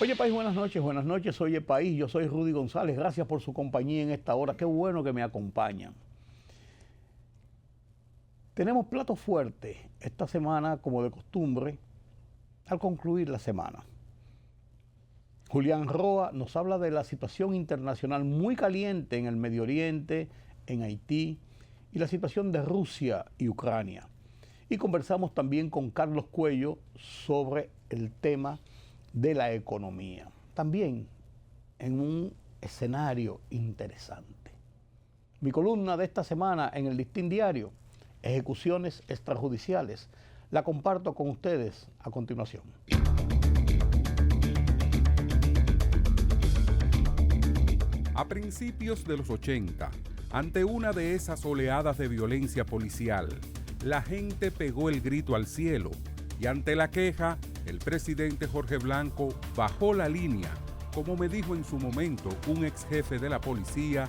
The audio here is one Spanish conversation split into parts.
Oye País, buenas noches, oye País, yo soy Rudy González, gracias por su compañía en esta hora, qué bueno que me acompañan. Tenemos plato fuerte esta semana, como de costumbre, al concluir la semana. Julián Roa nos habla de la situación internacional muy caliente en el Medio Oriente, en Haití, y la situación de Rusia y Ucrania. Y conversamos también con Carlos Cuello sobre el tema de la economía. También en un escenario interesante. Mi columna de esta semana en el Listín Diario, ejecuciones extrajudiciales, la comparto con ustedes a continuación. A principios de los 80, ante una de esas oleadas de violencia policial, la gente pegó el grito al cielo y ante la queja, el presidente Jorge Blanco bajó la línea, como me dijo en su momento un ex jefe de la policía,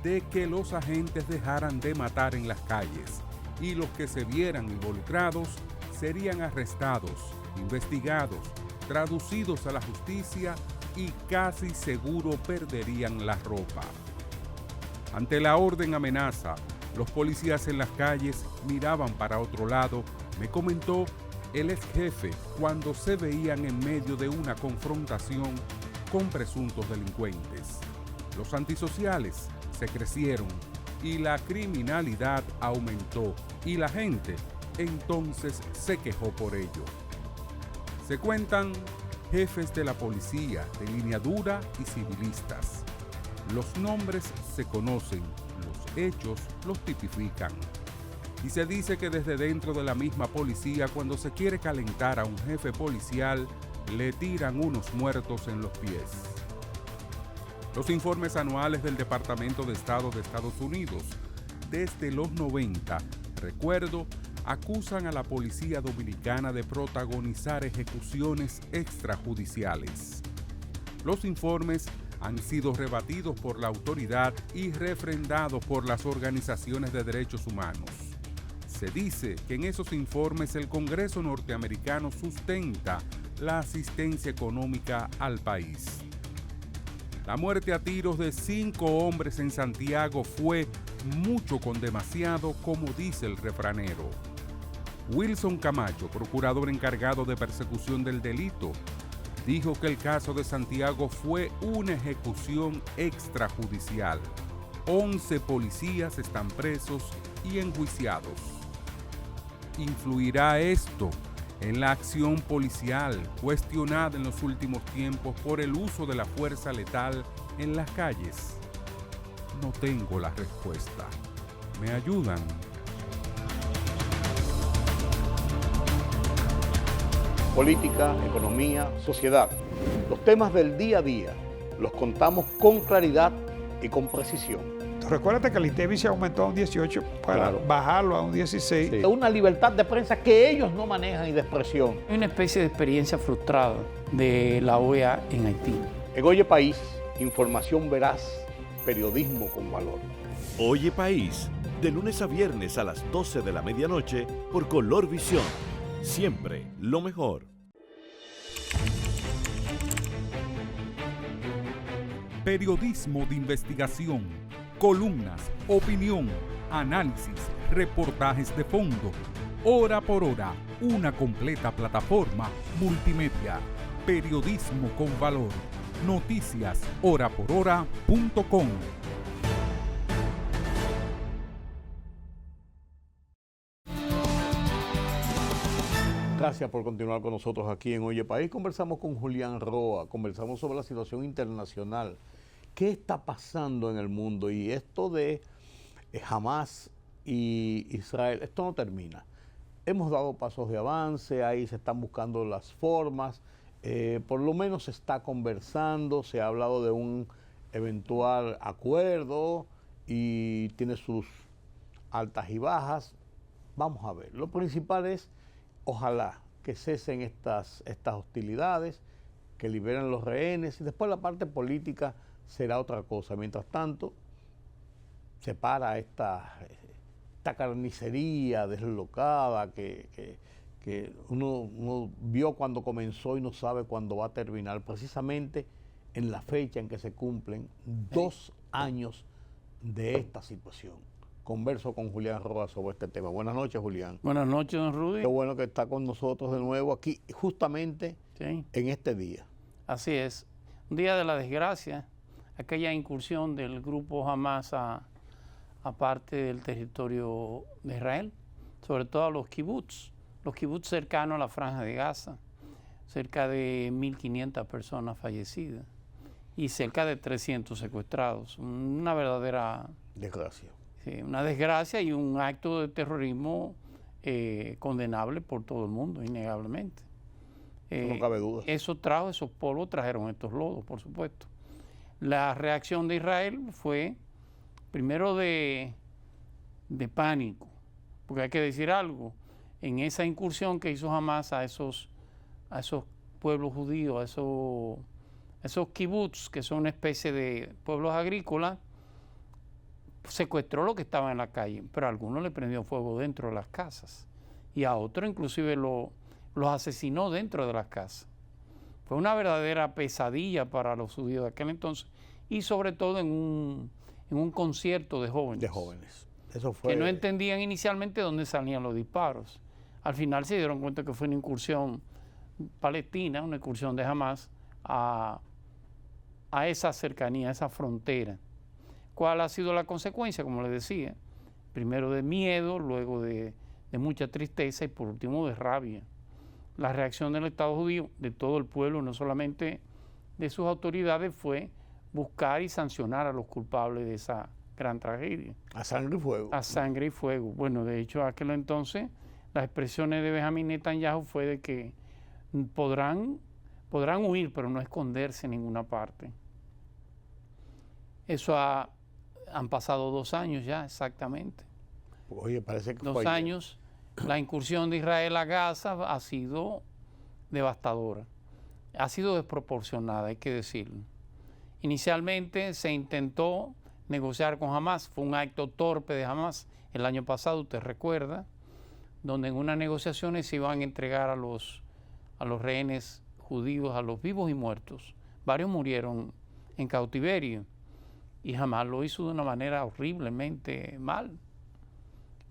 de que los agentes dejaran de matar en las calles y los que se vieran involucrados serían arrestados, investigados, traducidos a la justicia y casi seguro perderían la ropa. Ante la orden amenaza, los policías en las calles miraban para otro lado, me comentó el ex jefe cuando se veían en medio de una confrontación con presuntos delincuentes. Los antisociales se crecieron y la criminalidad aumentó y la gente entonces se quejó por ello. Se cuentan jefes de la policía de línea dura y civilistas. Los nombres se conocen, los hechos los tipifican. Y se dice que desde dentro de la misma policía, cuando se quiere calentar a un jefe policial, le tiran unos muertos en los pies. Los informes anuales del Departamento de Estado de Estados Unidos, desde los 90, recuerdo, acusan a la policía dominicana de protagonizar ejecuciones extrajudiciales. Los informes han sido rebatidos por la autoridad y refrendados por las organizaciones de derechos humanos. Se dice que en esos informes el Congreso norteamericano sustenta la asistencia económica al país. La muerte a tiros de 5 hombres en Santiago fue mucho con demasiado, como dice el refranero. Wilson Camacho, procurador encargado de persecución del delito, dijo que el caso de Santiago fue una ejecución extrajudicial. 11 policías están presos y enjuiciados. ¿Influirá esto en la acción policial cuestionada en los últimos tiempos por el uso de la fuerza letal en las calles? No tengo la respuesta. ¿Me ayudan? Política, economía, sociedad. Los temas del día a día los contamos con claridad y con precisión. Recuérdate que el INTEVI se aumentó a un 18 para bajarlo a un 16. Sí. Una libertad de prensa que ellos no manejan y de expresión. Hay una especie de experiencia frustrada de la OEA en Haití. En Oye País, información veraz, periodismo con valor. Oye País, de lunes a viernes a las 12 de la medianoche por Color Visión. Siempre lo mejor. Periodismo de investigación, columnas, opinión, análisis, reportajes de fondo. Hora por hora, una completa plataforma multimedia. Periodismo con valor. Noticias horaporhora.com. Gracias por continuar con nosotros aquí en Oye País. Conversamos con Julián Roa, conversamos sobre la situación internacional. ¿Qué está pasando en el mundo? Y esto de Hamas y Israel, esto no termina. Hemos dado pasos de avance, ahí se están buscando las formas, por lo menos se está conversando, se ha hablado de un eventual acuerdo y tiene sus altas y bajas. Vamos a ver, lo principal es ojalá que cesen estas hostilidades, que liberen los rehenes y después la parte política será otra cosa. Mientras tanto, se para esta carnicería deslocada que que uno vio cuando comenzó y no sabe cuándo va a terminar, precisamente en la fecha en que se cumplen 2 años de esta situación. Converso con Julián Roa sobre este tema. Buenas noches, Julián. Buenas noches, don Rudy. Qué bueno que está con nosotros de nuevo aquí, justamente Sí, en este día. así es. Un día de la desgracia, aquella incursión del grupo Hamas a parte del territorio de Israel, sobre todo a los kibbutz cercanos a la Franja de Gaza, cerca de 1.500 personas fallecidas y cerca de 300 secuestrados. Una verdadera Desgracia. sí, una desgracia y un acto de terrorismo condenable por todo el mundo, innegablemente. No cabe duda. Esos polvos trajeron estos lodos, por supuesto. La reacción de Israel fue primero de pánico, porque hay que decir algo, en esa incursión que hizo Hamas a esos pueblos judíos, a esos kibbutz, que son una especie de pueblos agrícolas, secuestró lo que estaba en la calle, pero a algunos le prendió fuego dentro de las casas y a otros inclusive los asesinó dentro de las casas. Fue una verdadera pesadilla para los judíos de aquel entonces y sobre todo en un concierto de jóvenes. De jóvenes. Eso fue. Que no entendían inicialmente dónde salían los disparos. Al final se dieron cuenta que fue una incursión palestina, una incursión de Hamas a esa cercanía, a esa frontera. ¿Cuál ha sido la consecuencia? Como les decía, primero de miedo, luego de mucha tristeza y por último de rabia. La reacción del Estado judío, de todo el pueblo, no solamente de sus autoridades, fue buscar y sancionar a los culpables de esa gran tragedia. A sangre y fuego. A sangre y fuego. Bueno, de hecho, aquel entonces, las expresiones de Benjamín Netanyahu fue de que podrán huir, pero no esconderse en ninguna parte. Eso han pasado 2 años ya, exactamente. Oye, parece que 2 fue ayer. años. La incursión de Israel a Gaza ha sido devastadora. Ha sido desproporcionada, hay que decirlo. Inicialmente se intentó negociar con Hamas, fue un acto torpe de Hamas el año pasado, usted recuerda, donde en unas negociaciones se iban a entregar a los rehenes judíos, a los vivos y muertos. Varios murieron en cautiverio y Hamas lo hizo de una manera horriblemente mal.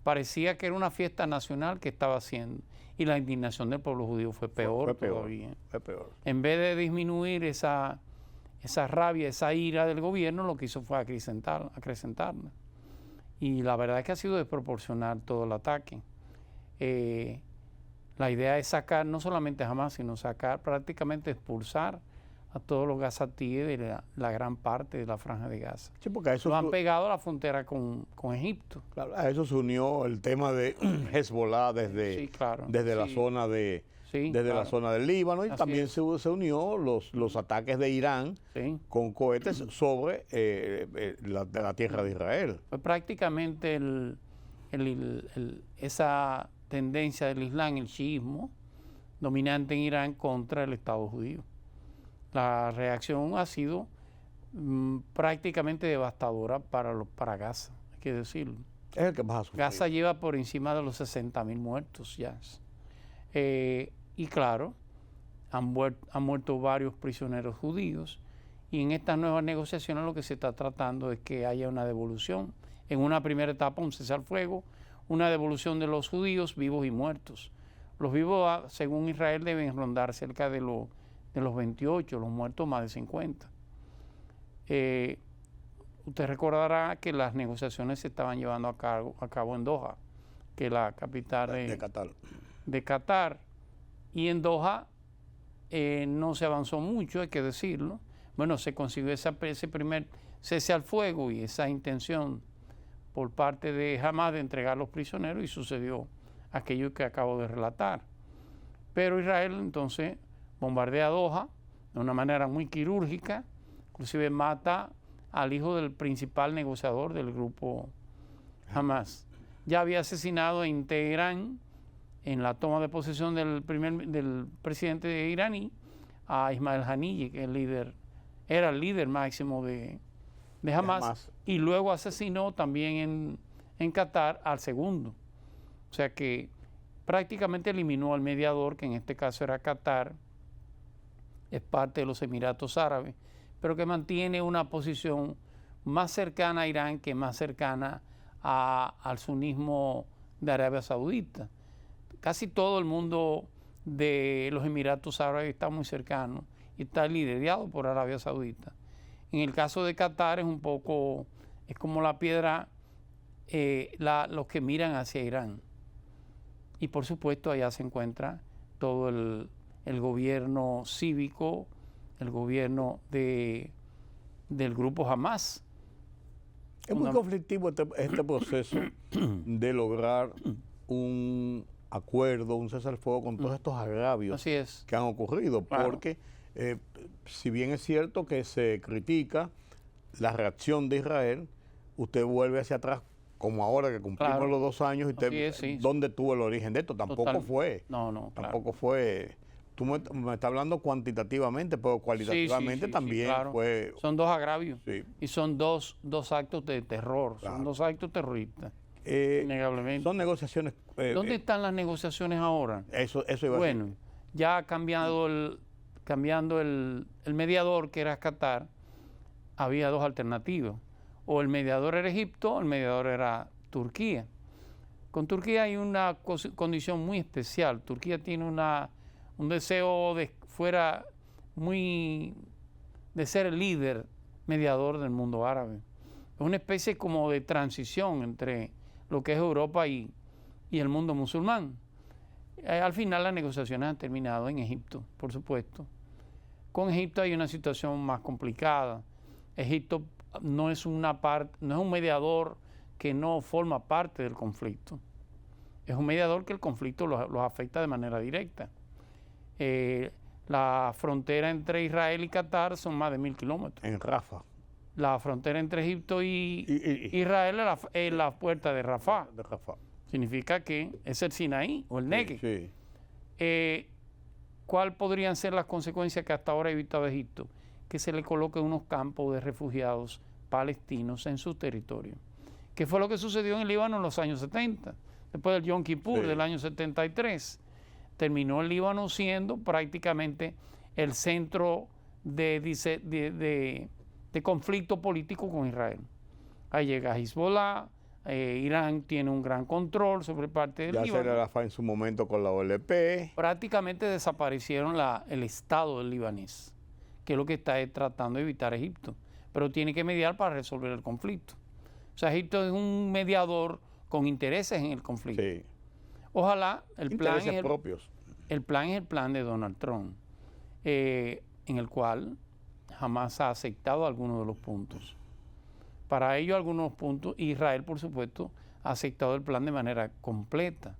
Parecía que era una fiesta nacional que estaba haciendo y la indignación del pueblo judío fue peor todavía. Fue peor. En vez de disminuir esa rabia, esa ira del gobierno, lo que hizo fue acrecentarla. Y la verdad es que ha sido desproporcional todo el ataque. La idea es sacar, no solamente a Hamas, sino sacar, prácticamente expulsar a todos los gazatíes de la gran parte de la Franja de Gaza. Sí, porque a eso, Lo han pegado a la frontera con Egipto. claro, a eso se unió el tema de Hezbollah desde, Sí, claro. desde la Sí. zona de Sí, desde claro. la zona del Líbano y Así también es. se unió los ataques de Irán Sí. con cohetes sobre la tierra de Israel. Fue prácticamente esa tendencia del Islam, el chiismo, dominante en Irán contra el Estado judío. La reacción ha sido prácticamente devastadora para Gaza, hay que decirlo. Es el que más ha sufrido. Gaza lleva por encima de los 60.000 muertos ya. Y claro, han muerto varios prisioneros judíos y en estas nuevas negociaciones lo que se está tratando es que haya una devolución. En una primera etapa, un cese al fuego, una devolución de los judíos vivos y muertos. Los vivos, según Israel, deben rondar cerca de los 28, los muertos más de 50. Usted recordará que las negociaciones se estaban llevando a cabo en Doha, que es la capital de Qatar. de Qatar. Y en Doha no se avanzó mucho, hay que decirlo. Bueno, se consiguió ese primer cese al fuego y esa intención por parte de Hamas de entregar los prisioneros y sucedió aquello que acabo de relatar. Pero Israel entonces bombardea Doha de una manera muy quirúrgica, inclusive mata al hijo del principal negociador del grupo Hamas. Ya había asesinado en Teherán, en la toma de posesión del presidente iraní, a Ismail Haniyeh, que era el líder máximo de Hamas, y luego asesinó también en Qatar al segundo. O sea que prácticamente eliminó al mediador, que en este caso era Qatar, es parte de los Emiratos Árabes, pero que mantiene una posición más cercana a Irán que más cercana al sunismo de Arabia Saudita. Casi todo el mundo de los Emiratos Árabes está muy cercano y está liderado por Arabia Saudita. En el caso de Qatar es como la piedra, los que miran hacia Irán. Y por supuesto allá se encuentra todo el gobierno cívico, el gobierno del grupo Hamas. Es muy conflictivo este proceso de lograr un acuerdo, un cese al fuego con todos estos agravios que han ocurrido, porque si bien es cierto que se critica la reacción de Israel, usted vuelve hacia atrás, como ahora que cumplimos los 2 años, y usted, ¿dónde tuvo el origen de esto? Tampoco fue. Tampoco fue. Tú me estás hablando cuantitativamente, pero cualitativamente también fue. Son 2 agravios y son dos actos de terror, son 2 actos terroristas. Innegablemente. Son negociaciones. ¿Dónde están las negociaciones ahora? Eso iba a decir. Bueno, ya cambiando el mediador, que era Qatar, había 2 alternativas. O el mediador era Egipto o el mediador era Turquía. Con Turquía hay una condición muy especial. Turquía tiene un deseo de ser el líder mediador del mundo árabe. Es una especie como de transición entre lo que es Europa y el mundo musulmán. Al final las negociaciones han terminado en Egipto, por supuesto. Con Egipto hay una situación más complicada. Egipto no es un mediador que no forma parte del conflicto. Es un mediador que el conflicto los afecta de manera directa. La frontera entre Israel y Qatar son más de 1000 kilómetros. En Rafah. La frontera entre Egipto y Israel es la puerta de Rafah. Significa que es el Sinaí o el Negev. ¿Cuáles podrían ser las consecuencias que hasta ahora ha evitado Egipto? Que se le coloquen unos campos de refugiados palestinos en su territorio. ¿Qué fue lo que sucedió en el Líbano en los años 70? Después del Yom Kippur del año 73. Terminó el Líbano siendo prácticamente el centro de conflicto político con Israel. Ahí llega Hezbollah, Irán tiene un gran control sobre parte del Líbano. Ya se Rafah en su momento con la OLP. Prácticamente desaparecieron el Estado del libanés, que es lo que está tratando de evitar Egipto, pero tiene que mediar para resolver el conflicto. O sea, Egipto es un mediador con intereses en el conflicto. Sí. Ojalá el plan es propios. El plan es el plan de Donald Trump, en el cual jamás ha aceptado algunos de los puntos. Para ello, algunos puntos, Israel, por supuesto, ha aceptado el plan de manera completa,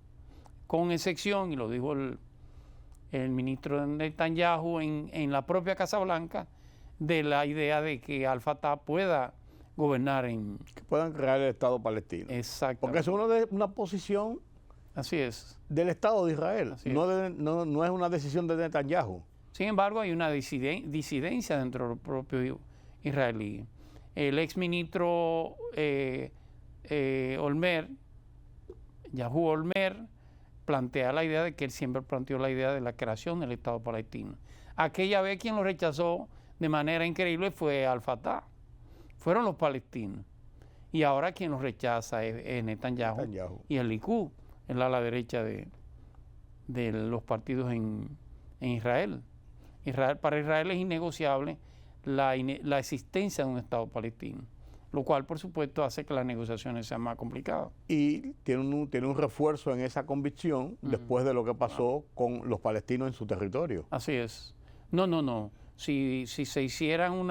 con excepción, y lo dijo el ministro Netanyahu en la propia Casa Blanca, de la idea de que Al-Fatah pueda gobernar que puedan crear el Estado palestino. Exacto. Porque es una posición. Así es. Del Estado de Israel. No es una decisión de Netanyahu. Sin embargo, hay una disidencia dentro del propio israelí. El exministro Yahu Olmer, plantea la idea de que él siempre planteó la idea de la creación del Estado palestino. Aquella vez quien lo rechazó de manera increíble fue Al-Fatah. Fueron los palestinos. Y ahora quien los rechaza es Netanyahu y el Likud, el ala derecha de los partidos en Israel. Para Israel es innegociable la existencia de un Estado palestino, lo cual por supuesto hace que las negociaciones sean más complicadas. Y tiene un refuerzo en esa convicción después de lo que pasó con los palestinos en su territorio. Así es. No. Si se hiciera un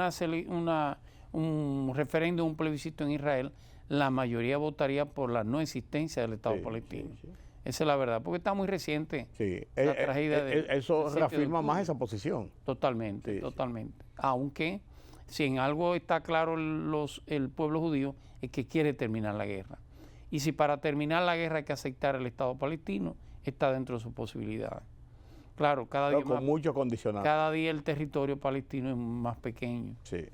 referéndum, un plebiscito en Israel, la mayoría votaría por la no existencia del Estado palestino. Sí. Esa es la verdad, porque está muy reciente la tragedia eso reafirma más esa posición. Totalmente. Aunque, si en algo está claro el pueblo judío, es que quiere terminar la guerra. Y si para terminar la guerra hay que aceptar el Estado palestino, está dentro de sus posibilidades. Claro, con muchos condicionantes. Cada día el territorio palestino es más pequeño. Sí.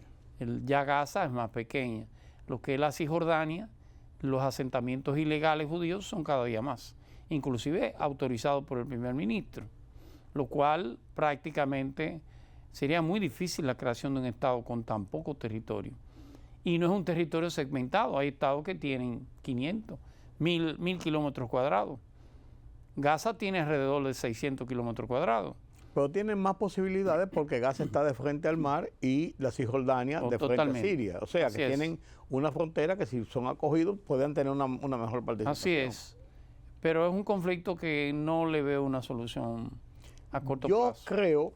Ya Gaza es más pequeña. Lo que es la Cisjordania, los asentamientos ilegales judíos son cada día más. inclusive autorizado por el primer ministro, lo cual prácticamente sería muy difícil la creación de un estado con tan poco territorio. Y no es un territorio segmentado, hay estados que tienen 500, 1000 kilómetros cuadrados. Gaza tiene alrededor de 600 kilómetros cuadrados. Pero tienen más posibilidades porque Gaza está de frente al mar y la Cisjordania de frente a Siria. O sea, que tienen una frontera que si son acogidos pueden tener una mejor participación. Así es. Pero es un conflicto que no le veo una solución a corto plazo. Yo creo,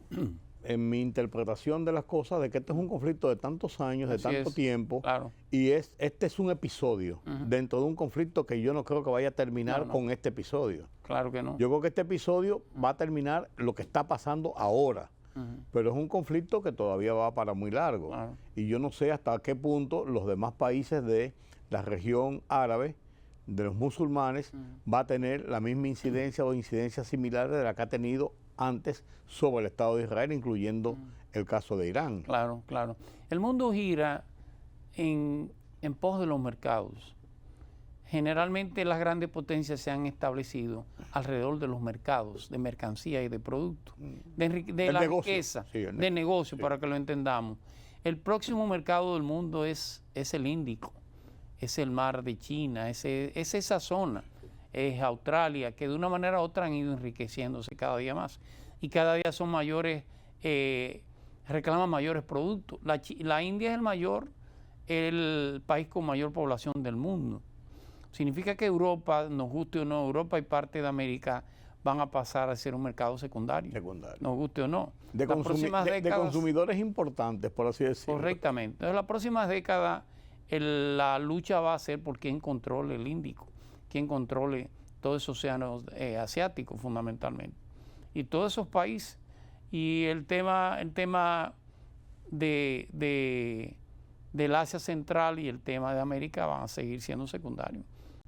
en mi interpretación de las cosas, de que este es un conflicto de tantos años, de tanto tiempo, claro. y este es un episodio dentro de un conflicto que yo no creo que vaya a terminar con este episodio. Claro que no. Yo creo que este episodio va a terminar lo que está pasando ahora, pero es un conflicto que todavía va para muy largo. Claro. Y yo no sé hasta qué punto los demás países de la región árabe, de los musulmanes, va a tener la misma incidencia o incidencias similares de la que ha tenido antes sobre el Estado de Israel, incluyendo el caso de Irán. Claro, claro. El mundo gira en pos de los mercados. Generalmente las grandes potencias se han establecido alrededor de los mercados de mercancía y de productos, de la negocio. riqueza, Sí, de negocio, para que lo entendamos. El próximo mercado del mundo es el Índico, es el mar de China, es esa zona, es Australia, que de una manera u otra han ido enriqueciéndose cada día más y cada día son mayores, reclaman mayores productos. La India es el país con mayor población del mundo. Significa que Europa, nos guste o no, Europa y parte de América van a pasar a ser un mercado secundario. Nos guste o no. De consumidores importantes, por así decirlo. Correctamente. Entonces, las próximas décadas la lucha va a ser por quien controle el Índico, quien controle todo ese océano asiático fundamentalmente. Y todos esos países. Y el tema del Asia Central y el tema de América van a seguir siendo secundarios.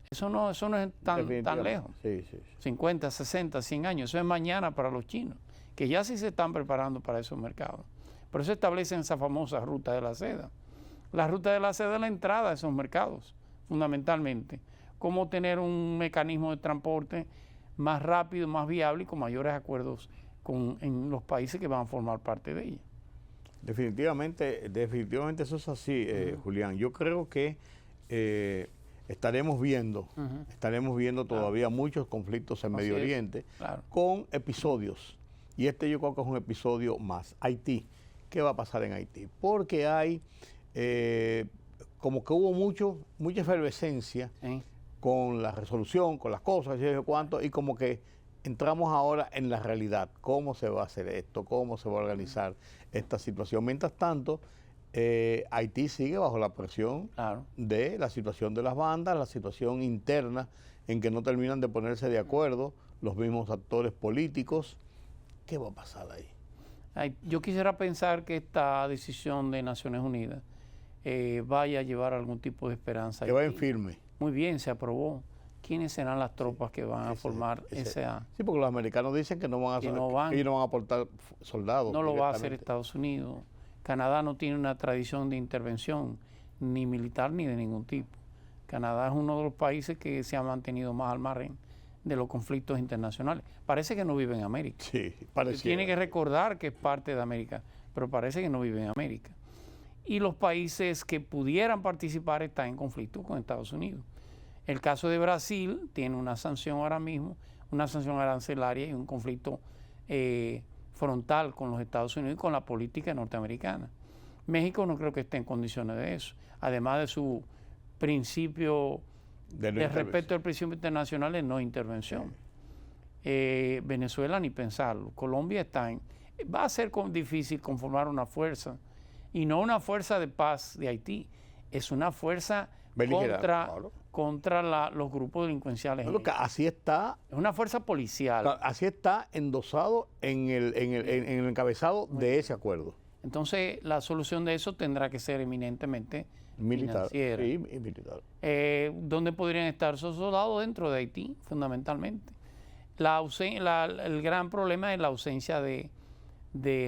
Eso no es tan lejos. Sí. 50, 60, 100 años. Eso es mañana para los chinos, que ya sí se están preparando para esos mercados. Por eso establecen esa famosa ruta de la seda. La ruta de la seda es la entrada a esos mercados, fundamentalmente. Cómo tener un mecanismo de transporte más rápido, más viable y con mayores acuerdos en los países que van a formar parte de ella. Definitivamente eso es así, Julián. Yo creo que estaremos viendo todavía muchos conflictos en Medio Oriente con episodios. Y yo creo que es un episodio más. Haití. ¿Qué va a pasar en Haití? Porque hay como que hubo mucha efervescencia con la resolución, con las cosas, y como que entramos ahora en la realidad. ¿Cómo se va a hacer esto? ¿Cómo se va a organizar esta situación? Mientras tanto, Haití sigue bajo la presión de la situación de las bandas, la situación interna en que no terminan de ponerse de acuerdo los mismos actores políticos. ¿Qué va a pasar ahí? Yo quisiera pensar que esta decisión de Naciones Unidas vaya a llevar algún tipo de esperanza. Que vayan firme. Muy bien, se aprobó. ¿Quiénes serán las tropas que van a formar esa? Sí, porque los americanos dicen que no van a ellos no van a aportar soldados. No lo va a hacer Estados Unidos. Canadá no tiene una tradición de intervención, ni militar ni de ningún tipo. Canadá es uno de los países que se ha mantenido más al margen de los conflictos internacionales. Parece que no vive en América. Sí, parece. Tiene que recordar que es parte de América, pero parece que no vive en América. Y los países que pudieran participar están en conflicto con Estados Unidos. El caso de Brasil tiene una sanción ahora mismo, una sanción arancelaria y un conflicto frontal con los Estados Unidos y con la política norteamericana. México no creo que esté en condiciones de eso, además de su principio de respeto al principio internacional de no intervención. Venezuela ni pensarlo. Colombia va a ser difícil conformar una fuerza, y no una fuerza de paz de Haití, es una fuerza contra los grupos delincuenciales. Así está. Es una fuerza policial. Así está endosado en el encabezado de ese acuerdo. Entonces, la solución de eso tendrá que ser eminentemente militar. financiera. Sí, y militar. ¿Dónde podrían estar esos soldados? Dentro de Haití, fundamentalmente. El gran problema es la ausencia de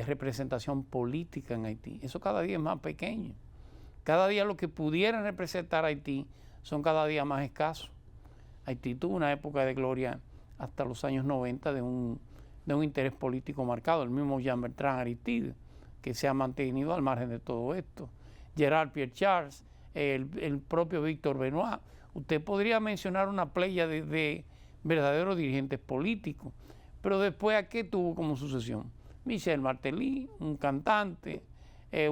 representación política en Haití. Eso cada día es más pequeño. Cada día los que pudieran representar a Haití son cada día más escasos. Haití tuvo una época de gloria hasta los años 90 de un interés político marcado. El mismo Jean-Bertrand Aristide, que se ha mantenido al margen de todo esto. Gerard Pierre Charles, el propio Víctor Benoit. Usted podría mencionar una playa de verdaderos dirigentes políticos. Pero después, ¿a qué tuvo como sucesión? Michel Martelly, un cantante, el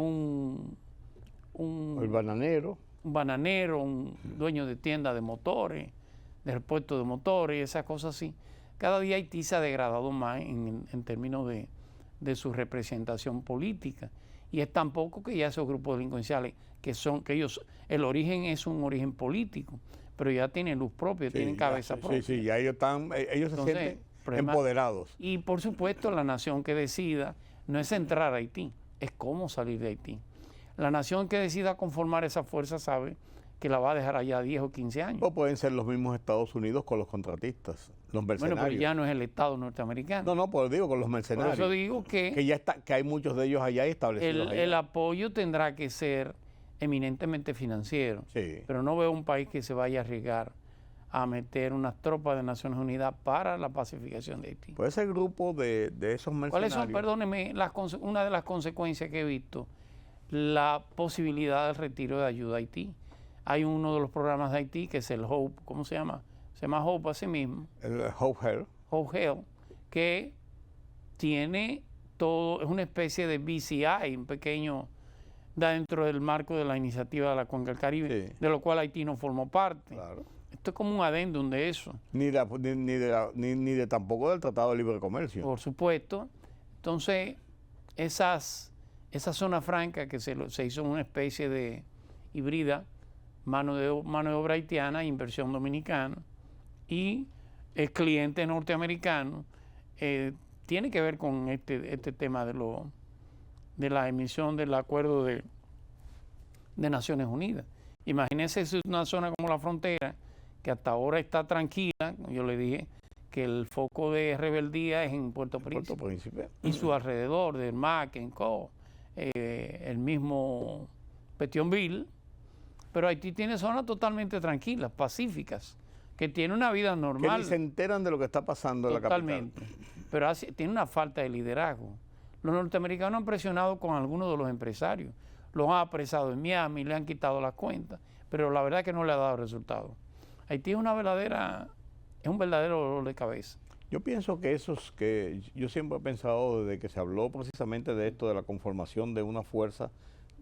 bananero. Un bananero, un dueño de tienda de motores, de repuesto de motores, esas cosas así. Cada día Haití se ha degradado más en términos de su representación política. Y es tan poco que ya esos grupos delincuenciales, el origen es un origen político, pero ya tienen luz propia, tienen cabeza propia. Sí, ya ellos se sienten empoderados. Y por supuesto, la nación que decida no es entrar a Haití, es cómo salir de Haití. La nación que decida conformar esa fuerza sabe que la va a dejar allá 10 o 15 años. O pueden ser los mismos Estados Unidos con los contratistas, los mercenarios. Bueno, pero ya no es el Estado norteamericano. No, pues digo con los mercenarios. Por eso digo que hay muchos de ellos allá establecidos. El apoyo tendrá que ser eminentemente financiero. Sí. Pero no veo un país que se vaya a arriesgar a meter unas tropas de Naciones Unidas para la pacificación de Haití. Pues ese grupo de esos mercenarios. ¿Cuáles son, perdóneme, una de las consecuencias que he visto? La posibilidad del retiro de ayuda a Haití. Hay uno de los programas de Haití que es el HOPE, ¿cómo se llama? Se llama HOPE así mismo. El HOPE Health, que tiene todo, es una especie de BCI, un pequeño, dentro del marco de la iniciativa de la Cuenca del Caribe, de lo cual Haití no formó parte. Claro. Esto es como un adendum de eso. Ni de tampoco del Tratado de Libre Comercio. Por supuesto. Entonces, esa zona franca que se hizo una especie de híbrida, mano de obra haitiana, inversión dominicana, y el cliente norteamericano, tiene que ver con este tema de la emisión del acuerdo de Naciones Unidas. Imagínense una zona como la frontera, que hasta ahora está tranquila. Yo le dije que el foco de rebeldía es en Puerto Príncipe y su alrededor, del MAC, el mismo Petionville. Pero Haití tiene zonas totalmente tranquilas, pacíficas, que tiene una vida normal. Que ni se enteran de lo que está pasando en la capital. Totalmente. Pero tiene una falta de liderazgo. Los norteamericanos han presionado con algunos de los empresarios. Los han apresado en Miami, le han quitado las cuentas, pero la verdad es que no le ha dado resultado. Haití es un verdadero dolor de cabeza. Yo pienso que yo siempre he pensado desde que se habló precisamente de esto, de la conformación de una fuerza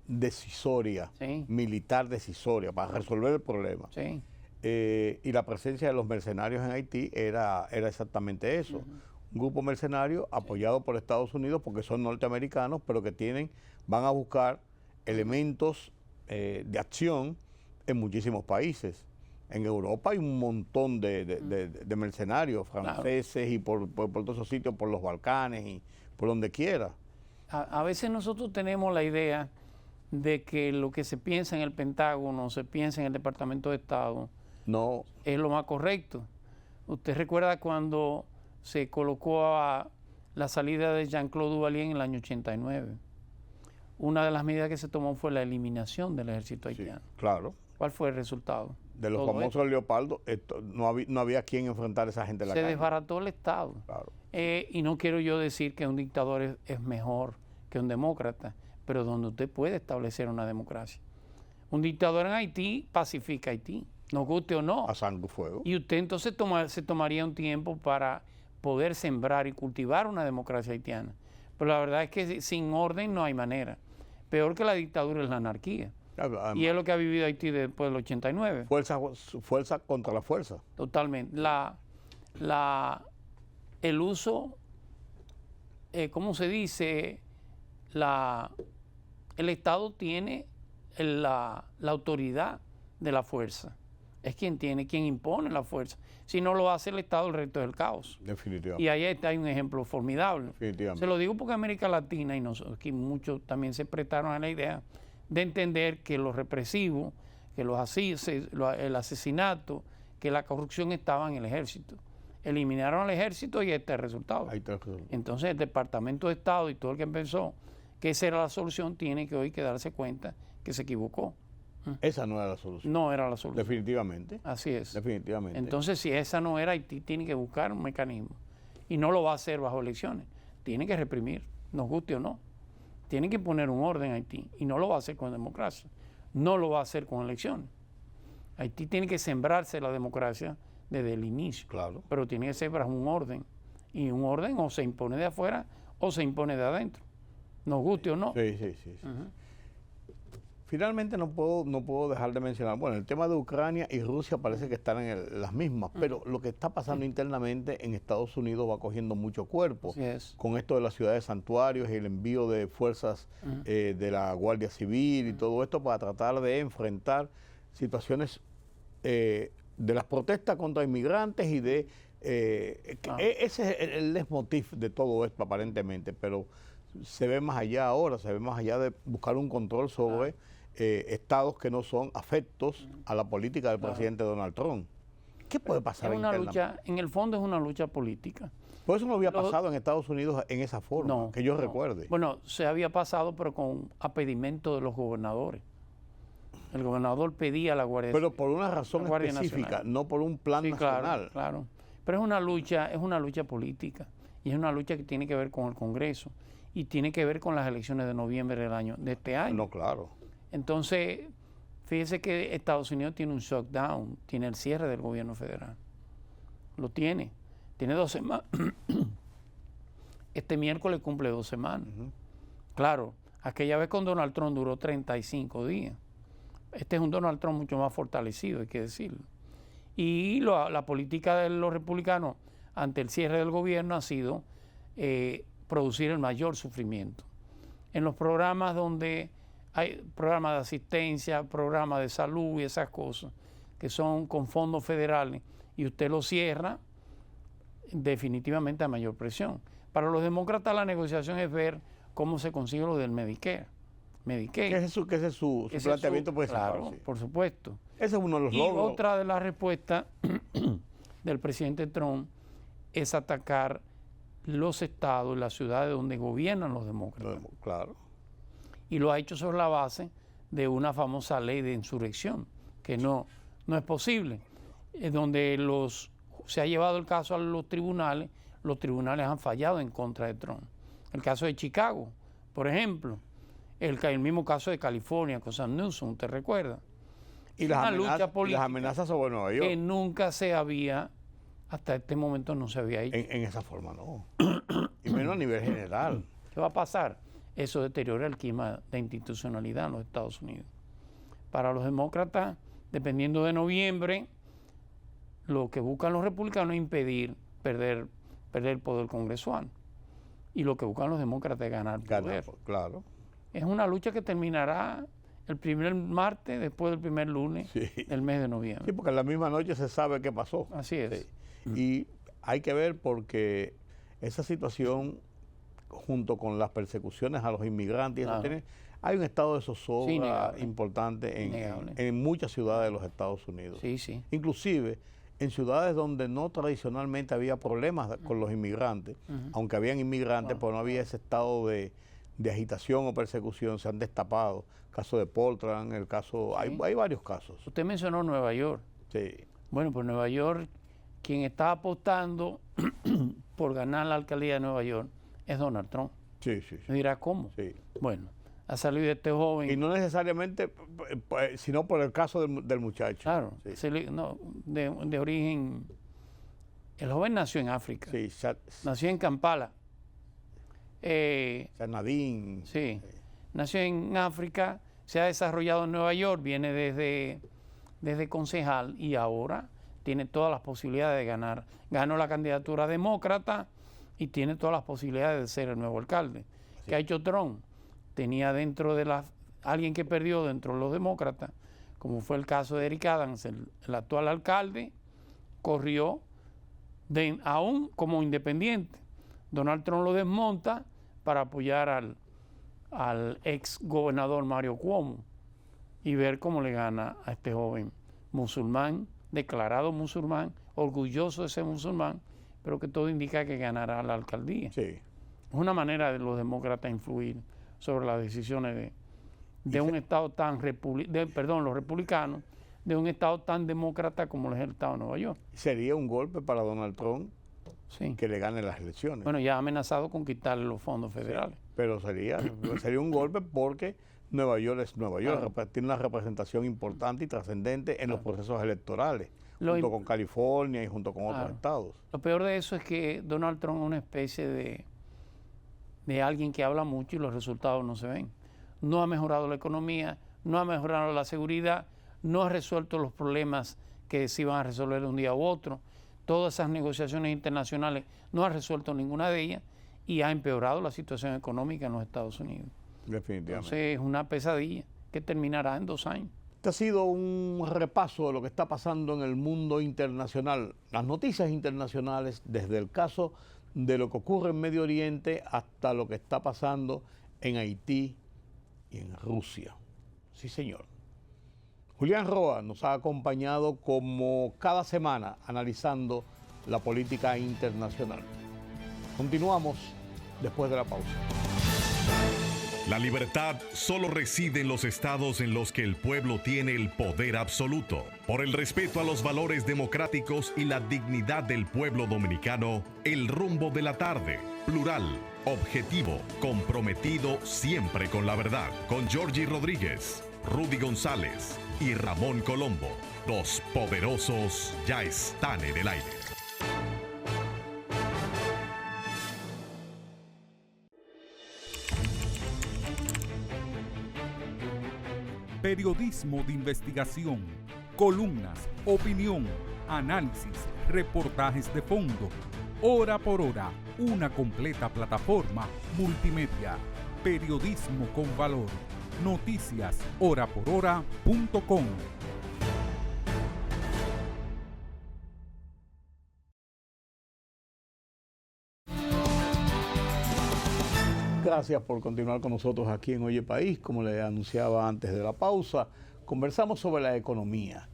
decisoria, militar decisoria, para resolver el problema. Sí. Y la presencia de los mercenarios en Haití era exactamente eso. Un grupo mercenario apoyado por Estados Unidos porque son norteamericanos, pero que van a buscar elementos de acción en muchísimos países. En Europa hay un montón de mercenarios franceses, y por todos esos sitios, por los Balcanes y por donde quiera. A veces nosotros tenemos la idea de que lo que se piensa en el Pentágono, se piensa en el Departamento de Estado, no es lo más correcto. Usted recuerda cuando se colocó a la salida de Jean-Claude Duvalier en el año 89. Una de las medidas que se tomó fue la eliminación del ejército haitiano. Sí, claro. ¿Cuál fue el resultado? De los famosos Leopardo, no había quien enfrentar a esa gente en la calle. Se desbarató el Estado. Claro. Y no quiero yo decir que un dictador es mejor que un demócrata, pero donde usted puede establecer una democracia. Un dictador en Haití pacifica Haití, nos guste o no. A sangre y fuego. Y usted entonces se tomaría un tiempo para poder sembrar y cultivar una democracia haitiana. Pero la verdad es que sin orden no hay manera. Peor que la dictadura es la anarquía. Claro, además, y es lo que ha vivido Haití después del 89. Fuerza contra la fuerza. Totalmente. El uso, ¿cómo se dice? El Estado tiene la autoridad de la fuerza. Es quien impone la fuerza. Si no lo hace el Estado, el resto es el caos. Definitivamente. Y ahí hay un ejemplo formidable. Definitivamente. Se lo digo porque América Latina y nosotros aquí muchos también se prestaron a la idea de entender que lo represivo, que el asesinato, que la corrupción estaba en el ejército. Eliminaron al ejército y este es el resultado. Entonces el Departamento de Estado y todo el que pensó que esa era la solución tiene que hoy que darse cuenta que se equivocó. Esa no era la solución. No era la solución. Definitivamente. Así es. Definitivamente. Entonces, si esa no era, Haití tiene que buscar un mecanismo. Y no lo va a hacer bajo elecciones. Tiene que reprimir, nos guste o no. Tiene que poner un orden a Haití. Y no lo va a hacer con democracia. No lo va a hacer con elecciones. Haití tiene que sembrarse la democracia desde el inicio. Claro. Pero tiene que sembrar un orden. Y un orden o se impone de afuera o se impone de adentro. Nos guste o no. Sí. Finalmente no puedo dejar de mencionar, bueno, el tema de Ucrania y Rusia parece que están en las mismas, pero lo que está pasando internamente en Estados Unidos va cogiendo mucho cuerpo. Así es. Con esto de las ciudades santuarios y el envío de fuerzas de la Guardia Civil y todo esto para tratar de enfrentar situaciones de las protestas contra inmigrantes y de... ese es el leitmotiv de todo esto aparentemente, pero se ve más allá ahora, se ve más allá de buscar un control sobre estados que no son afectos a la política del presidente Donald Trump. ¿Qué puede pasar Es una internamente? lucha, en el fondo es una lucha política. Por eso no había pasado en Estados Unidos en esa forma, No, que yo no. recuerde. Bueno, se había pasado, pero a pedimento de los gobernadores. El gobernador pedía a la Guardia Pero por una razón la Guardia específica, Nacional. no por un plan Sí, nacional. claro, claro. Pero es una lucha política. Y es una lucha que tiene que ver con el Congreso. Y tiene que ver con las elecciones de noviembre de este año. No, claro. Entonces, fíjese que Estados Unidos tiene un shutdown, tiene el cierre del gobierno federal. Lo tiene. Tiene 2 semanas. Este miércoles cumple 2 semanas. Claro, aquella vez con Donald Trump duró 35 días. Este es un Donald Trump mucho más fortalecido, hay que decirlo. Y la política de los republicanos ante el cierre del gobierno ha sido producir el mayor sufrimiento. En los programas donde hay programas de asistencia, programas de salud y esas cosas, que son con fondos federales, y usted lo cierra, definitivamente a mayor presión. Para los demócratas la negociación es ver cómo se consigue lo del Medicare. Que ese es su planteamiento principal. Claro, Sí. por supuesto. Ese es uno de los Y logros. otra de las respuestas del presidente Trump es atacar los estados, las ciudades donde gobiernan los demócratas. Claro. Y lo ha hecho sobre la base de una famosa ley de insurrección, que no es posible. Es donde se ha llevado el caso a los tribunales han fallado en contra de Trump. El caso de Chicago, por ejemplo, el mismo caso de California con Sam Newsom, ¿te recuerda? Y Una las lucha amenazas, política las amenazas sobre Nueva York. que nunca se había, hasta este momento no se había hecho. En esa forma no. Y menos a nivel general. ¿Qué va a pasar? Eso deteriora el clima de institucionalidad en los Estados Unidos. Para los demócratas, dependiendo de noviembre, lo que buscan los republicanos es impedir perder el poder congresual. Y lo que buscan los demócratas es ganar poder. Claro. Es una lucha que terminará el primer martes después del primer lunes del mes de noviembre. Sí, porque en la misma noche se sabe qué pasó. Así es. Sí. Y hay que ver porque esa situación, junto con las persecuciones a los inmigrantes, Claro. hay un estado de zozobra Innegable. importante Innegable. en muchas ciudades de los Estados Unidos. Sí, sí. Inclusive en ciudades donde no tradicionalmente había problemas con los inmigrantes, aunque habían inmigrantes, pero no había ese estado de agitación o persecución, se han destapado. El caso de Portland, el caso, hay varios casos. Usted mencionó Nueva York. Sí. Bueno, pues Nueva York, quien está apostando por ganar la alcaldía de Nueva York es Donald Trump. Sí. Me dirá, ¿cómo? Sí. Bueno, ha salido este joven. Y no necesariamente, sino por el caso del muchacho. Claro, Sí. de origen. El joven nació en África. Sí, Nació en Kampala. Nadine. Sí. Nació en África, se ha desarrollado en Nueva York, viene desde concejal y ahora tiene todas las posibilidades de ganar. Ganó la candidatura demócrata y tiene todas las posibilidades de ser el nuevo alcalde. Sí. ¿Qué ha hecho Trump? Tenía dentro de alguien que perdió dentro de los demócratas, como fue el caso de Eric Adams, el actual alcalde, corrió aún como independiente. Donald Trump lo desmonta para apoyar al ex gobernador Mario Cuomo y ver cómo le gana a este joven musulmán, declarado musulmán, orgulloso de ser musulmán, pero que todo indica que ganará la alcaldía. Sí. Es una manera de los demócratas influir sobre las decisiones de un estado tan los republicanos, de un estado tan demócrata como es el estado de Nueva York. Sería un golpe para Donald Trump Sí. que le gane las elecciones. Bueno, ya ha amenazado con quitarle los fondos federales. Pero sería un golpe porque Nueva York es Nueva York, tiene una representación importante y trascendente en los procesos electorales, junto con California y junto con otros estados. Lo peor de eso es que Donald Trump es una especie de alguien que habla mucho y los resultados no se ven. No ha mejorado la economía, no ha mejorado la seguridad, no ha resuelto los problemas que se iban a resolver de un día u otro. Todas esas negociaciones internacionales no ha resuelto ninguna de ellas y ha empeorado la situación económica en los Estados Unidos. Definitivamente. Entonces es una pesadilla que terminará en 2 años. Este ha sido un repaso de lo que está pasando en el mundo internacional, las noticias internacionales, desde el caso de lo que ocurre en Medio Oriente hasta lo que está pasando en Haití y en Rusia. Sí, señor. Julián Roa nos ha acompañado como cada semana analizando la política internacional. Continuamos después de la pausa. La libertad solo reside en los estados en los que el pueblo tiene el poder absoluto. Por el respeto a los valores democráticos y la dignidad del pueblo dominicano, El Rumbo de la Tarde, plural, objetivo, comprometido siempre con la verdad. Con Georgie Rodríguez, Rudy González y Ramón Colombo. Los poderosos ya están en el aire. Periodismo de investigación, columnas, opinión, análisis, reportajes de fondo. Hora por hora, una completa plataforma multimedia. Periodismo con valor. Noticias horaporhora.com. Gracias por continuar con nosotros aquí en Oye País. Como les anunciaba antes de la pausa, conversamos sobre la economía.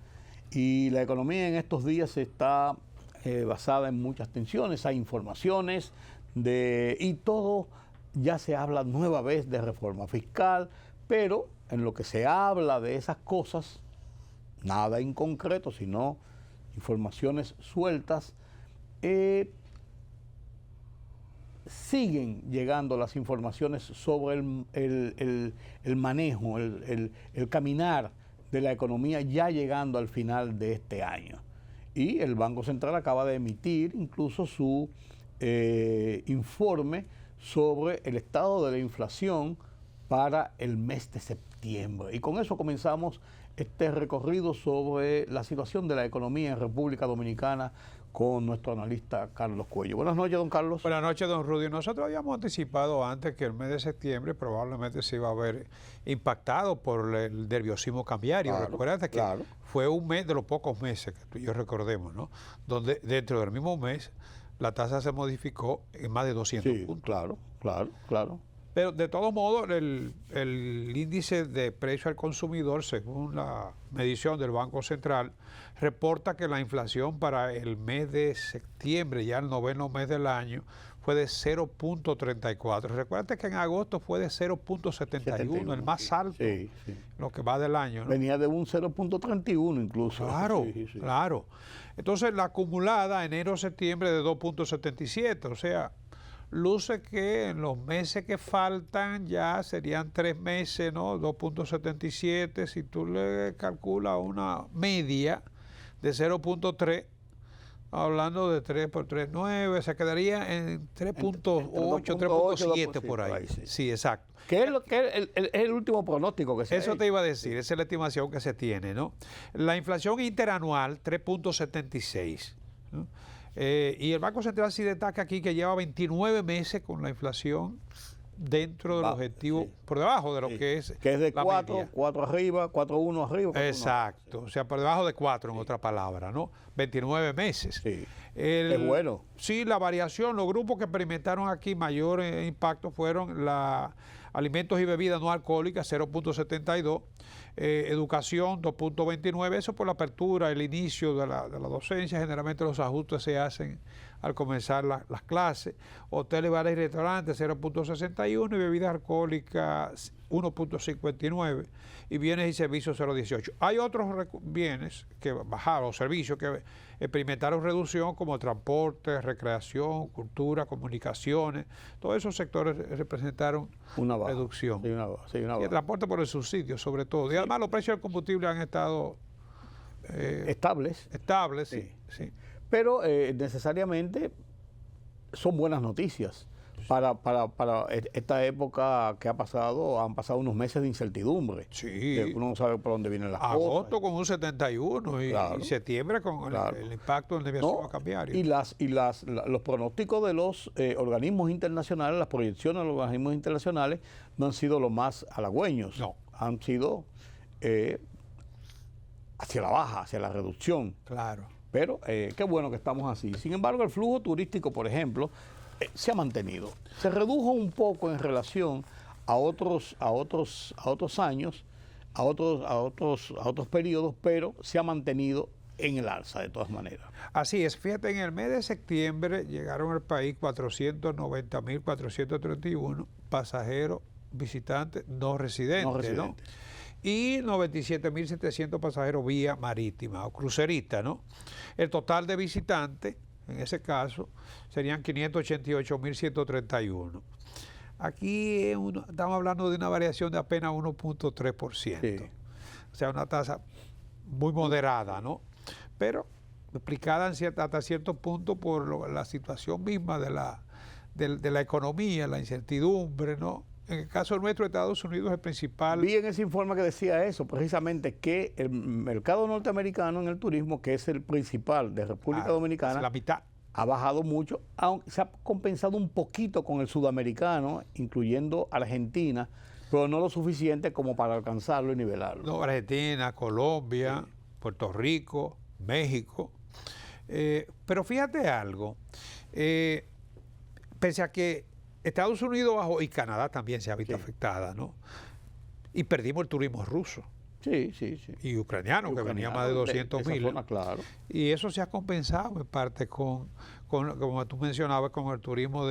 Y la economía en estos días está basada en muchas tensiones, hay informaciones y todo ya se habla nueva vez de reforma fiscal, pero en lo que se habla de esas cosas, nada en concreto, sino informaciones sueltas, siguen llegando las informaciones sobre el manejo, el caminar de la economía ya llegando al final de este año. Y el Banco Central acaba de emitir incluso su informe sobre el estado de la inflación para el mes de septiembre. Y con eso comenzamos este recorrido sobre la situación de la economía en República Dominicana con nuestro analista Carlos Cuello. Buenas noches, don Carlos. Buenas noches, don Rudy. Nosotros habíamos anticipado antes que el mes de septiembre probablemente se iba a ver impactado por el nerviosismo cambiario. Claro, recuerda que claro. fue un mes de los pocos meses que tú y yo recordemos, ¿no? Donde dentro del mismo mes la tasa se modificó en más de 200 puntos. Claro. Pero de todos modos, el índice de precio al consumidor, según la medición del Banco Central, reporta que la inflación para el mes de septiembre, ya el noveno mes del año, fue de 0.34. Recuerda que en agosto fue de 0.71, el más alto, lo que va del año, ¿no? Venía de un 0.31 incluso. Claro, claro. Entonces la acumulada enero-septiembre de 2.77, o sea, luce que en los meses que faltan ya serían 3 meses, ¿no? 2.77, si tú le calculas una media de 0.3, hablando de 3 por 3, 9, se quedaría en 3.8, 3.7 por ahí. Sí, exacto. ¿Qué es lo que es el último pronóstico que se Eso te iba a decir, esa es la estimación que se tiene, ¿no? La inflación interanual, 3.76, ¿no? Y el Banco Central sí destaca aquí que lleva 29 meses con la inflación dentro del objetivo, por debajo de lo que es de la 4 media. 4 arriba, 4.1 arriba. 4.1 Exacto, o sea, por debajo de 4 en otra palabra, ¿no? 29 meses. Sí. Es bueno. Sí, la variación, los grupos que experimentaron aquí mayor impacto fueron alimentos y bebidas no alcohólicas, 0.72, educación, 2.29, eso por la apertura, el inicio de la docencia, generalmente los ajustes se hacen al comenzar las clases, hoteles, bares y restaurantes, 0.61, y bebidas alcohólicas, 1.59 y bienes y servicios 0.18. Hay otros bienes que bajaron, servicios que experimentaron reducción como transporte, recreación, cultura, comunicaciones. Todos esos sectores representaron una baja, reducción. Sí, una baja. Y el transporte por el subsidio, sobre todo. Y además los precios del combustible han estado estables. Estables, sí. Sí. Pero necesariamente son buenas noticias. Para esta época que ha pasado, han pasado unos meses de incertidumbre. Sí. Uno no sabe por dónde vienen las cosas. Agosto con un 71 y septiembre con el impacto del desviación cambiario. Y los pronósticos de los organismos internacionales, las proyecciones de los organismos internacionales no han sido los más halagüeños. No. Han sido hacia la baja, hacia la reducción. Claro. Pero qué bueno que estamos así. Sin embargo, el flujo turístico, por ejemplo, se ha mantenido. Se redujo un poco en relación a otros años, a otros periodos, pero se ha mantenido en el alza de todas maneras. Así es. Fíjate, en el mes de septiembre llegaron al país 490.431 pasajeros visitantes no residentes, ¿no? Y 97.700 pasajeros vía marítima o crucerista, ¿no? El total de visitantes, en ese caso, serían 588.131. Aquí estamos hablando de una variación de apenas 1.3%. Sí. O sea, una tasa muy moderada, ¿no? Pero explicada hasta cierto punto por la situación misma de la economía, la incertidumbre, ¿no? En el caso nuestro, Estados Unidos es el principal. Vi en ese informe que decía eso, precisamente que el mercado norteamericano en el turismo, que es el principal de República Dominicana, la mitad, ha bajado mucho, aunque se ha compensado un poquito con el sudamericano, incluyendo Argentina, pero no lo suficiente como para alcanzarlo y nivelarlo. No, Argentina, Colombia, sí. Puerto Rico, México. Pero fíjate algo, pese a que Estados Unidos bajó y Canadá también se ha visto afectada, ¿no? Y perdimos el turismo ruso. Sí. Y ucraniano, que venía más de 200.000. Claro. Y eso se ha compensado en parte con como tú mencionabas, con el turismo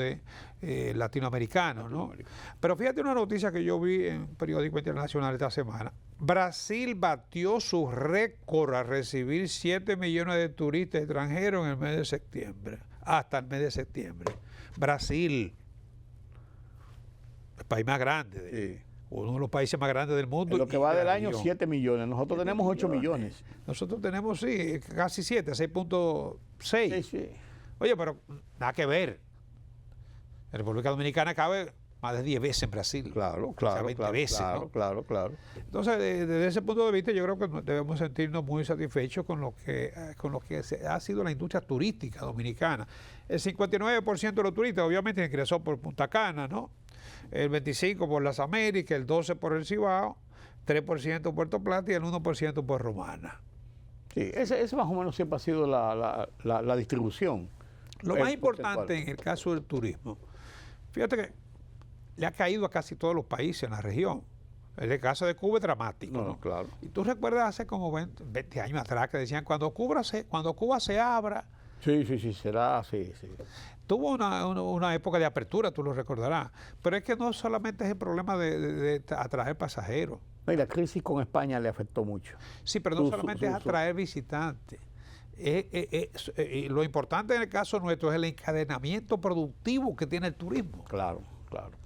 latinoamericano, ¿no? Pero fíjate una noticia que yo vi en un periódico internacional esta semana. Brasil batió su récord a recibir 7 millones de turistas extranjeros en el mes de septiembre. Hasta el mes de septiembre. Brasil, el país más grande, uno de los países más grandes del mundo. En lo que va del año, 7 millones. Nosotros tenemos 8 millones. Nosotros tenemos, casi 7, 6.6. Sí. Oye, pero nada que ver. La República Dominicana cabe más de 10 veces en Brasil. Claro. 20 veces, ¿no? Claro. Entonces, desde ese punto de vista, yo creo que debemos sentirnos muy satisfechos con lo que ha sido la industria turística dominicana. El 59% de los turistas, obviamente, ingresó por Punta Cana, ¿no? El 25% por las Américas, el 12% por el Cibao, 3% Puerto Plata y el 1% por Romana. Sí, ese más o menos siempre ha sido la distribución. Lo más importante en el caso del turismo, fíjate que le ha caído a casi todos los países en la región. El caso de Cuba es dramático, ¿no? Claro. Y tú recuerdas hace como 20 años atrás que decían cuando Cuba se abra. Sí, será, sí. Tuvo una época de apertura, tú lo recordarás. Pero es que no solamente es el problema de atraer pasajeros. No, y la crisis con España le afectó mucho. Sí, pero no solamente es atraer visitantes. Lo importante en el caso nuestro es el encadenamiento productivo que tiene el turismo. Claro.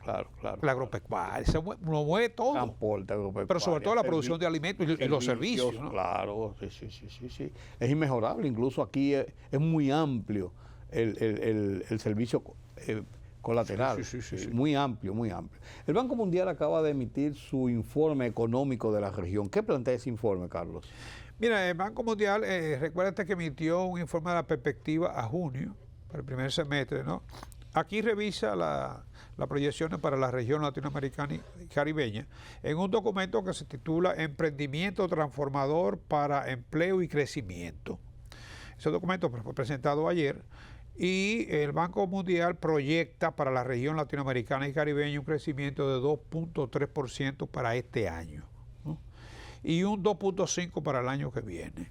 La agropecuaria, lo mueve todo. Transporte, agropecuaria. Pero sobre todo la producción de alimentos y los servicios, ¿no? Claro, sí. Es inmejorable, incluso aquí es muy amplio el servicio colateral. Sí. Muy amplio. El Banco Mundial acaba de emitir su informe económico de la región. ¿Qué plantea ese informe, Carlos? Mira, el Banco Mundial, recuérdate que emitió un informe de la perspectiva a junio, para el primer semestre, ¿no? Aquí revisa las proyecciones para la región latinoamericana y caribeña en un documento que se titula Emprendimiento Transformador para Empleo y Crecimiento. Ese documento fue presentado ayer y el Banco Mundial proyecta para la región latinoamericana y caribeña un crecimiento de 2.3% para este año, ¿no? Y un 2.5% para el año que viene.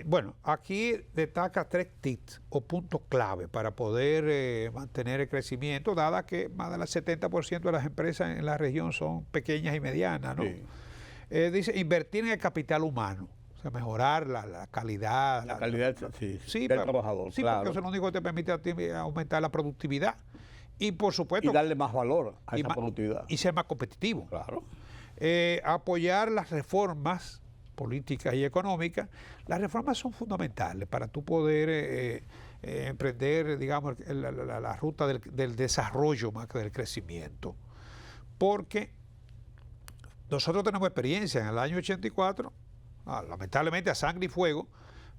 Bueno, aquí destaca 3 tips o puntos clave para poder mantener el crecimiento, dada que más del 70% de las empresas en la región son pequeñas y medianas, ¿no? Sí. Dice, invertir en el capital humano, o sea, mejorar la calidad. La calidad del trabajador, Sí, claro. porque eso es lo único que te permite a ti aumentar la productividad. Y por supuesto... Y darle más valor a esa más- productividad. y ser más competitivo. Claro. Apoyar las reformas políticas y económicas. Las reformas son fundamentales para tú poder emprender, digamos, la ruta del desarrollo más que del crecimiento. Porque nosotros tenemos experiencia en el año 84, lamentablemente a sangre y fuego,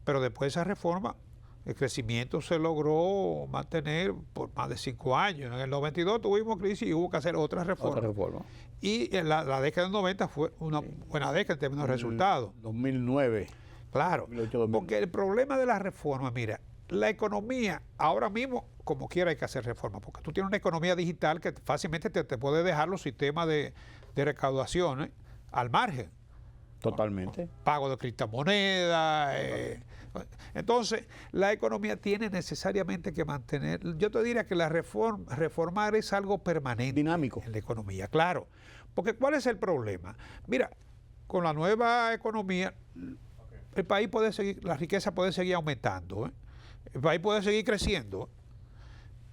pero después de esa reforma el crecimiento se logró mantener por más de 5 años. En el 92 tuvimos crisis y hubo que hacer otras reformas. Otra reforma. Y en la década del 90 fue una buena década en términos de resultados. 2009. Claro, 2008-2009. porque el problema de la reforma, mira, la economía, ahora mismo, como quiera hay que hacer reforma, porque tú tienes una economía digital que fácilmente te puede dejar los sistemas de recaudación al margen. Totalmente. Pago de criptomonedas. Entonces, la economía tiene necesariamente que mantener, yo te diría que reformar es algo permanente. Dinámico. En la economía, claro. Porque ¿cuál es el problema? Mira, con la nueva economía, el país puede seguir, la riqueza puede seguir aumentando, el país puede seguir creciendo,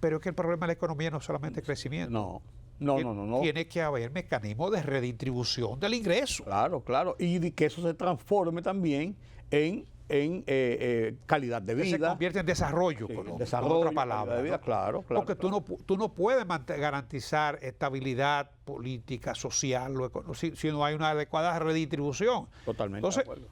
pero es que el problema de la economía no es solamente crecimiento. No. Tiene que haber mecanismos de redistribución del ingreso. Claro. Y que eso se transforme también en calidad de Que se vida. convierte en desarrollo, Sí, con desarrollo, otra calidad palabra. de vida, ¿no? claro. Porque tú no puedes garantizar estabilidad política, social, si no hay una adecuada redistribución. Totalmente Entonces, de acuerdo.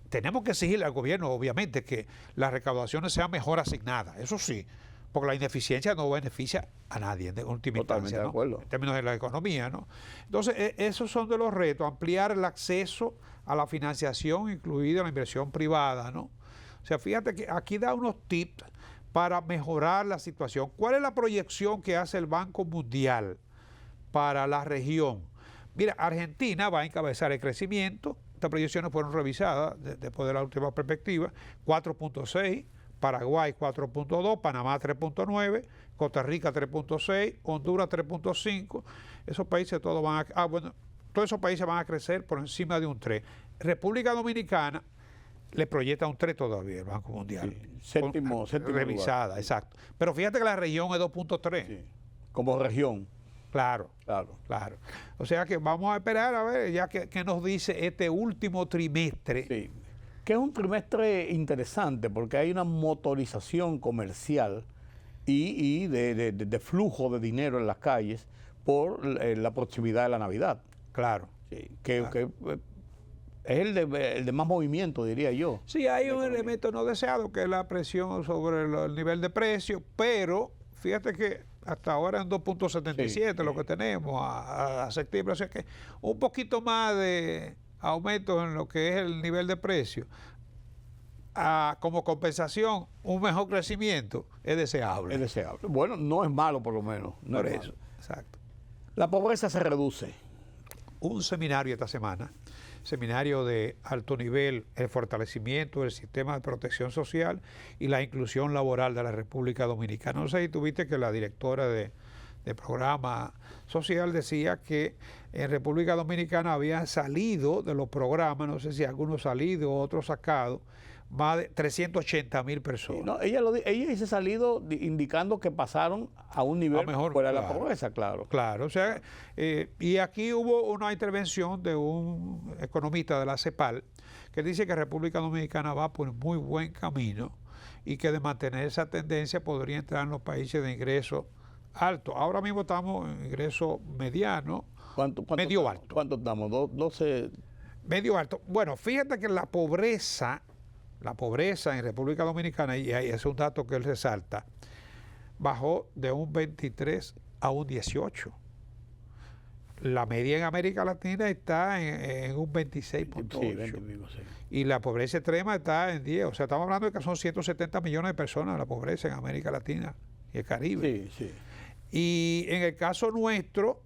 tenemos que exigirle al gobierno, obviamente, que las recaudaciones sean mejor asignadas, eso sí, porque la ineficiencia no beneficia a nadie en última Totalmente instancia, de ¿no? acuerdo. En términos de la economía, ¿no? Entonces, esos son de los retos, ampliar el acceso a la financiación, incluida la inversión privada, ¿no? O sea, fíjate que aquí da unos tips para mejorar la situación. ¿Cuál es la proyección que hace el Banco Mundial para la región? Mira, Argentina va a encabezar el crecimiento. Estas proyecciones fueron revisadas después de la última perspectiva. 4.6, Paraguay 4.2, Panamá 3.9, Costa Rica 3.6, Honduras 3.5. Esos países todos todos esos países van a crecer por encima de un 3. República Dominicana le proyecta un 3 todavía el Banco Mundial. Sí, séptimo revisada, lugar. exacto. Pero fíjate que la región es 2.3. Sí. Como región. Claro. Claro. O sea que vamos a esperar a ver ya qué nos dice este último trimestre. Sí. Que es un trimestre interesante porque hay una motorización comercial y de flujo de dinero en las calles por la proximidad de la Navidad. Claro. Sí, que es el de más movimiento, diría yo. Sí, hay un elemento no deseado que es la presión sobre el nivel de precio, pero fíjate que hasta ahora en 2.77 lo que tenemos a septiembre, o sea que un poquito más de aumento en lo que es el nivel de precio. Como compensación, un mejor crecimiento es deseable. Es deseable. Bueno, no es malo por lo menos. No Por es eso, malo. exacto. La pobreza se reduce. Un seminario esta semana, seminario de alto nivel, el fortalecimiento del sistema de protección social y la inclusión laboral de la República Dominicana. No sé si tuviste que la directora de programa social decía que en República Dominicana habían salido de los programas, no sé si algunos salidos, otros sacados, más de 380,000 personas. Sí, no, ella dice salido indicando que pasaron a un nivel mejor, fuera de la claro. pobreza, claro. Claro, o sea, y aquí hubo una intervención de un economista de la CEPAL que dice que República Dominicana va por muy buen camino y que de mantener esa tendencia podría entrar en los países de ingreso alto. Ahora mismo estamos en ingreso mediano, ¿Cuánto medio estamos? alto. ¿Cuánto estamos? 12. Medio alto. Bueno, fíjate que la pobreza en República Dominicana, y ese es un dato que él resalta, bajó de un 23 a un 18. La media en América Latina está en un 26.8. Sí, 20 y pico, sí. Y la pobreza extrema está en 10. O sea, estamos hablando de que son 170 millones de personas la pobreza en América Latina y el Caribe. Sí. Y en el caso nuestro,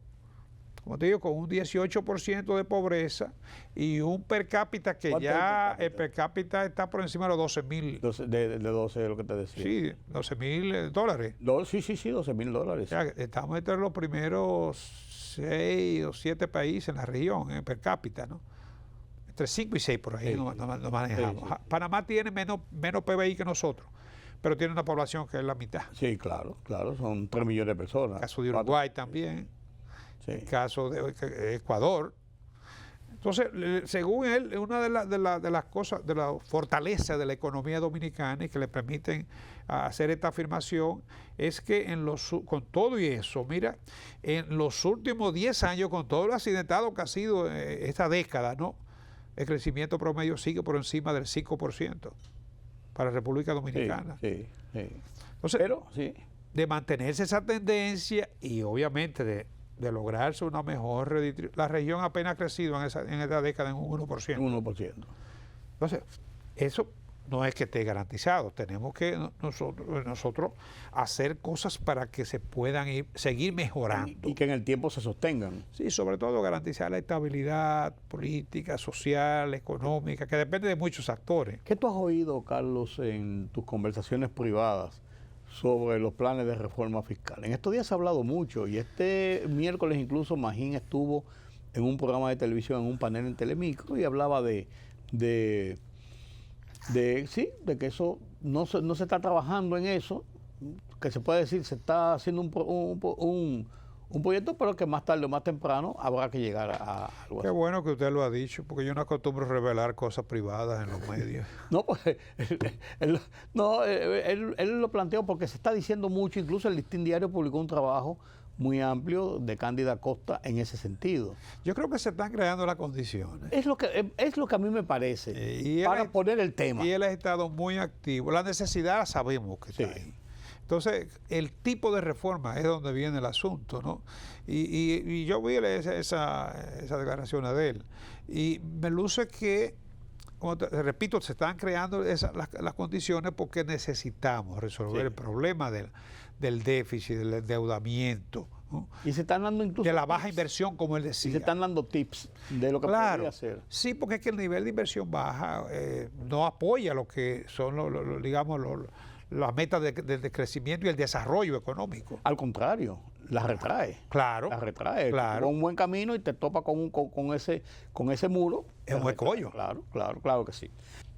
como te digo, con un 18% de pobreza y un per cápita que ¿Cuánto es ya el per cápita? está por encima de los 12,000. De 12 es lo que te decía. Sí, $12,000. Sí, $12,000. O sea, estamos entre los primeros 6 o 7 países en la región, per cápita, ¿no? Entre 5 y 6 por ahí Sí. nos manejamos. Sí, sí. Panamá tiene menos PBI que nosotros, pero tiene una población que es la mitad. Sí, claro, son 3 millones de personas. El caso de 4. Uruguay también, Sí. el caso de Ecuador. Entonces, según él, una de las cosas, de la fortaleza de la economía dominicana y que le permiten hacer esta afirmación es que con todo y eso, mira, en los últimos 10 años, con todo lo accidentado que ha sido esta década, ¿no? El crecimiento promedio sigue por encima del 5% para la República Dominicana. Sí. Entonces, Pero, sí. de mantenerse esa tendencia y obviamente de lograrse una mejor redistribución. La región apenas ha crecido en esta década en un 1%. 1%. Entonces, eso no es que esté garantizado. Tenemos que nosotros hacer cosas para que se puedan seguir mejorando. Y que en el tiempo se sostengan. Sí, sobre todo garantizar la estabilidad política, social, económica, que depende de muchos actores. ¿Qué tú has oído, Carlos, en tus conversaciones privadas sobre los planes de reforma fiscal? En estos días se ha hablado mucho y este miércoles incluso Magín estuvo en un programa de televisión, en un panel en Telemicro y hablaba de que eso no se está trabajando en eso, que se puede decir se está haciendo un proyecto, pero que más tarde o más temprano habrá que llegar a algo Qué así. bueno que usted lo ha dicho, porque yo no acostumbro revelar cosas privadas en los medios. No, pues él lo planteó porque se está diciendo mucho, incluso el Listín Diario publicó un trabajo muy amplio de Cándida Costa en ese sentido. Yo creo que se están creando las condiciones. Es lo que a mí me parece, Y él para ha- poner el tema. Y él ha estado muy activo. La necesidad la sabemos que está Sí. ahí. Entonces, el tipo de reforma es donde viene el asunto, ¿no? Y yo vi esa declaración de él. Y me luce que, como te repito, se están creando las condiciones porque necesitamos resolver Sí. el problema del déficit, del endeudamiento, ¿no? Y se están dando incluso De la baja inversión, como él y decía. se están dando tips de lo que Claro, podría hacer. sí, porque es que el nivel de inversión baja no apoya lo que son, las metas de crecimiento y el desarrollo económico. Al contrario, la retrae. Claro, La retrae. claro. Con un buen camino y te topa con ese muro. Es te un retrae. escollo. Claro que sí.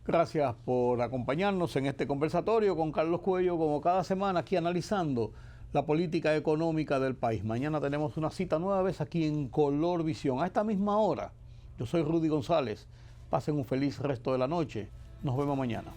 Gracias por acompañarnos en este conversatorio con Carlos Cuello, como cada semana aquí analizando la política económica del país. Mañana tenemos una cita nueva vez aquí en Color Visión, a esta misma hora. Yo soy Rudy González. Pasen un feliz resto de la noche. Nos vemos mañana.